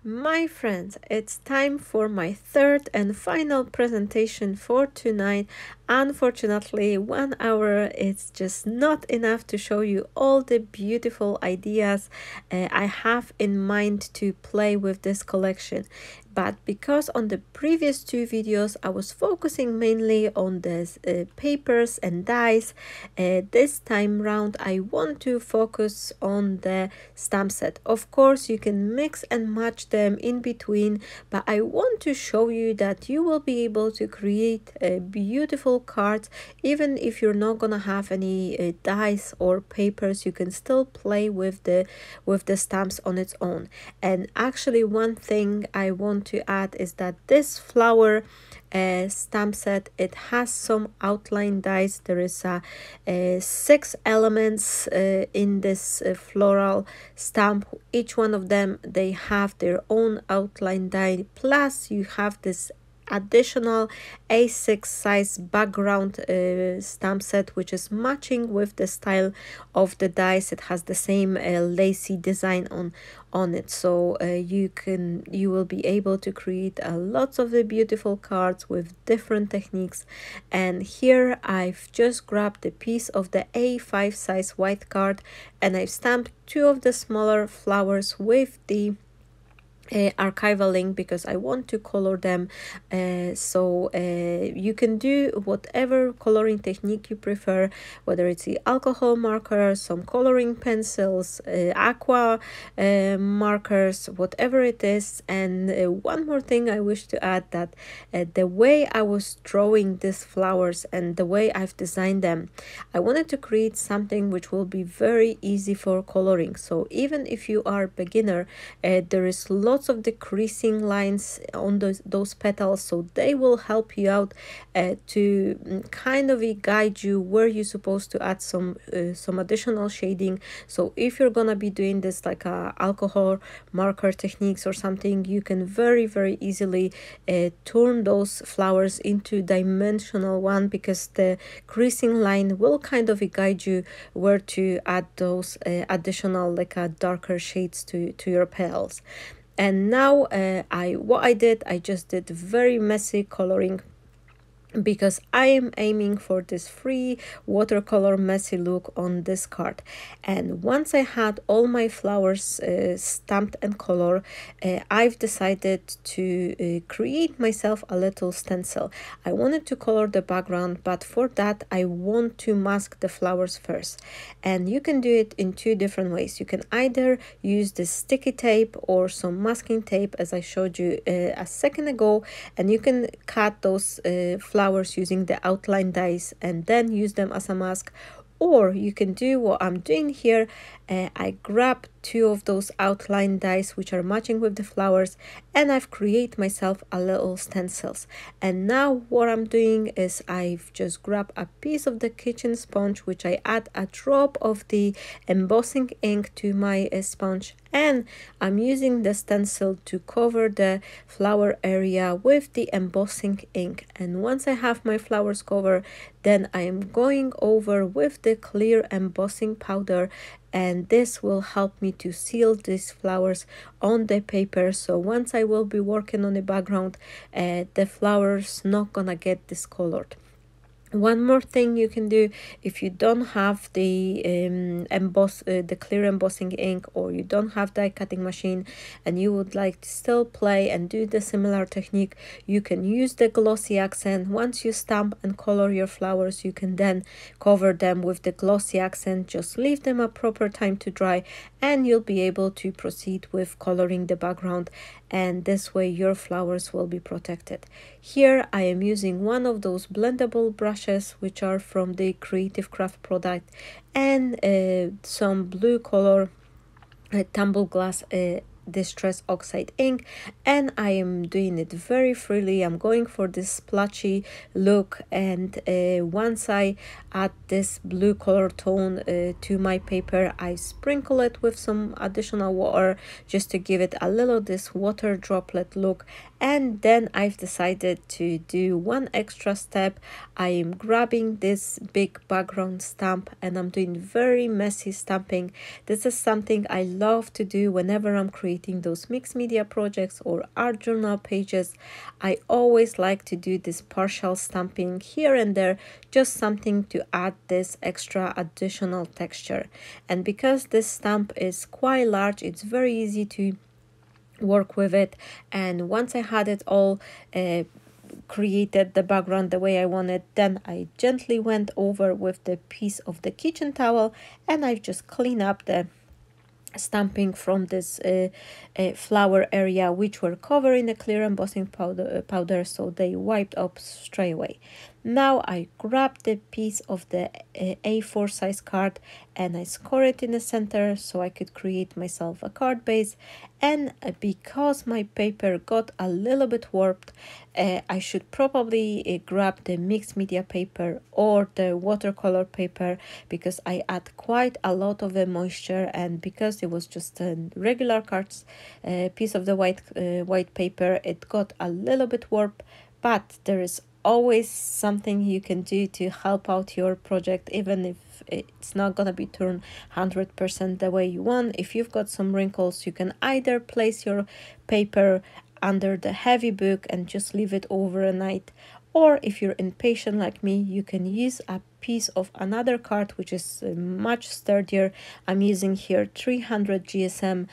My friends, it's time for my third and final presentation for tonight. Unfortunately, 1 hour is just not enough to show you all the beautiful ideas I have in mind to play with this collection. But because on the previous two videos I was focusing mainly on the papers and dies, this time round I want to focus on the stamp set. Of course, you can mix and match them in between, but I want to show you that you will be able to create beautiful cards even if you're not gonna have any dies or papers. You can still play with the stamps on its own. And actually, one thing I want to add is that this flower stamp set, it has some outline dies. There is 6 elements in this floral stamp. Each one of them, they have their own outline die, plus you have this additional A6 size background stamp set, which is matching with the style of the dies. It has the same lacy design on it, so you will be able to create lots of the beautiful cards with different techniques. And here I've just grabbed a piece of the A5 size white card, and I've stamped 2 of the smaller flowers with the archival link because I want to color them. So you can do whatever coloring technique you prefer, whether it's the alcohol marker, some coloring pencils, aqua markers, whatever it is. And one more thing I wish to add, that the way I was drawing these flowers and the way I've designed them, I wanted to create something which will be very easy for coloring. So even if you are beginner, there is lots of decreasing lines on those petals, so they will help you out to kind of guide you where you're supposed to add some additional shading. So if you're gonna be doing this like alcohol marker techniques or something, you can very easily turn those flowers into dimensional one, because the creasing line will kind of guide you where to add those additional like darker shades to your petals. And now I just did very messy coloring, because I am aiming for this free watercolor messy look on this card. And once I had all my flowers stamped and color, I've decided to create myself a little stencil. I wanted to color the background, but for that I want to mask the flowers first. And you can do it in 2 different ways. You can either use the sticky tape or some masking tape, as I showed you a second ago, and you can cut those flowers using the outline dies and then use them as a mask. Or you can do what I'm doing here. I grab 2 of those outline dies which are matching with the flowers, and I've created myself a little stencils. And now what I'm doing is I've just grabbed a piece of the kitchen sponge, which I add a drop of the embossing ink to my sponge, and I'm using the stencil to cover the flower area with the embossing ink. And once I have my flowers covered, then I am going over with the clear embossing powder, and this will help me to seal these flowers on the paper. So once I will be working on the background, the flowers not gonna get discolored. One more thing you can do, if you don't have the the clear embossing ink, or you don't have die cutting machine and you would like to still play and do the similar technique, you can use the Glossy Accent. Once you stamp and color your flowers, you can then cover them with the Glossy Accent. Just leave them a proper time to dry, and you'll be able to proceed with coloring the background, and this way your flowers will be protected. Here I am using one of those blendable brushes which are from the Creative Craft product, and some blue color tumble glass distress oxide ink, and I am doing it very freely. I'm going for this splotchy look, and once I add this blue color tone to my paper, I sprinkle it with some additional water just to give it a little this water droplet look. And then I've decided to do one extra step. I am grabbing this big background stamp, and I'm doing very messy stamping. This is something I love to do whenever I'm creating creating those mixed media projects or art journal pages, I always like to do this partial stamping here and there, just something to add this extra additional texture. And because this stamp is quite large, it's very easy to work with it. And once I had it all created the background the way I wanted, then I gently went over with the piece of the kitchen towel and I've just cleaned up the stamping from this flower area, which were covered in a clear embossing powder, so they wiped up straight away. Now I grabbed the piece of the A4 size card and I score it in the center so I could create myself a card base. And because my paper got a little bit warped, I should probably grab the mixed media paper or the watercolor paper, because I add quite a lot of the moisture, and because it was just a regular cards piece of the white paper, it got a little bit warped. But there is always something you can do to help out your project, even if it's not gonna be turned 100% the way you want. If you've got some wrinkles, you can either place your paper under the heavy book and just leave it overnight, or if you're impatient like me, you can use a piece of another card which is much sturdier. I'm using here 300 GSM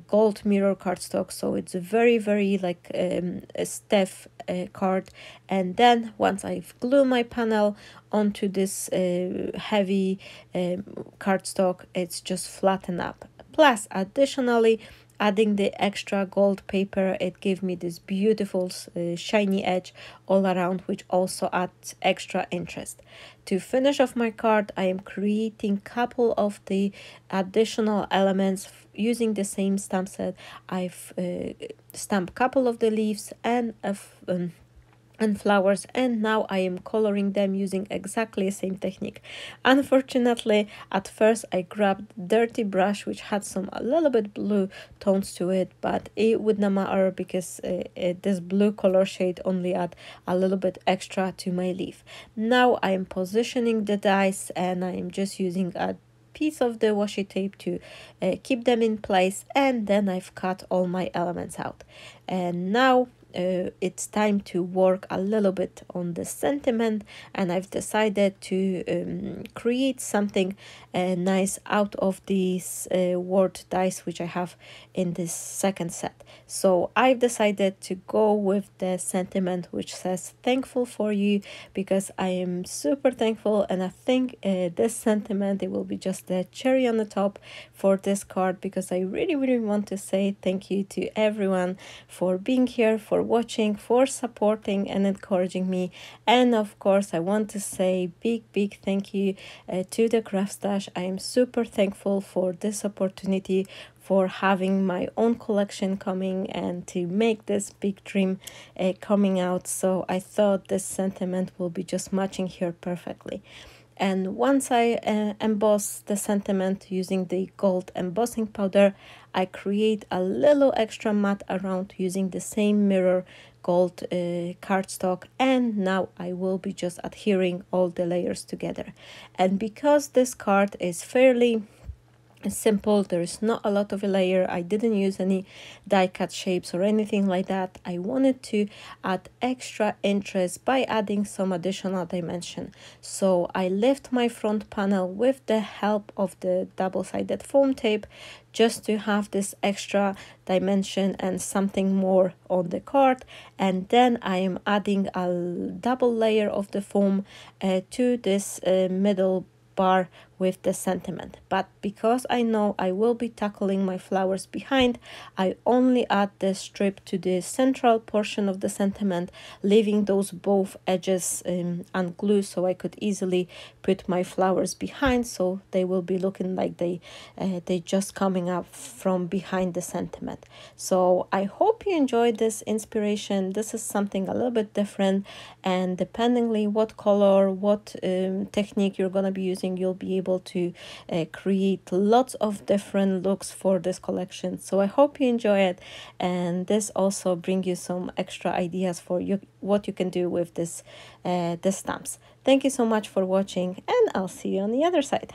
gold mirror cardstock, so it's a very like a stiff card. And then once I've glued my panel onto this heavy cardstock, it's just flattened up. Plus, additionally, adding the extra gold paper, it gave me this beautiful shiny edge all around, which also adds extra interest. To finish off my card, I am creating a couple of the additional elements using the same stamp set. I've stamped a couple of the leaves and flowers, and now I am coloring them using exactly the same technique. Unfortunately, at first I grabbed dirty brush which had a little bit blue tones to it, but it would not matter because this blue color shade only add a little bit extra to my leaf. Now I am positioning the dies and I am just using a piece of the washi tape to keep them in place, and then I've cut all my elements out. And now it's time to work a little bit on the sentiment, and I've decided to create something nice out of these word dice which I have in this second set. So I've decided to go with the sentiment which says thankful for you, because I am super thankful, and I think this sentiment, it will be just the cherry on the top for this card, because I really want to say thank you to everyone for being here, for watching, for supporting and encouraging me. And of course I want to say big thank you to the CraftStash. I am super thankful for this opportunity, for having my own collection coming and to make this big dream coming out. So I thought this sentiment will be just matching here perfectly. And once I emboss the sentiment using the gold embossing powder, I create a little extra mat around using the same mirror gold cardstock, and now I will be just adhering all the layers together. And because this card is fairly simple, there is not a lot of a layer, I didn't use any die cut shapes or anything like that. I wanted to add extra interest by adding some additional dimension. So I lift my front panel with the help of the double-sided foam tape, just to have this extra dimension and something more on the card. And then I am adding a double layer of the foam to this middle bar with the sentiment. But because I know I will be tackling my flowers behind, I only add the strip to the central portion of the sentiment, leaving those both edges unglued, so I could easily put my flowers behind, so they will be looking like they just coming up from behind the sentiment. So I hope you enjoyed this inspiration. This is something a little bit different, and dependingly what color, what technique you're gonna be using, you'll be able to create lots of different looks for this collection. So I hope you enjoy it, and this also bring you some extra ideas for you what you can do with this the stamps. Thank you so much for watching, and I'll see you on the other side.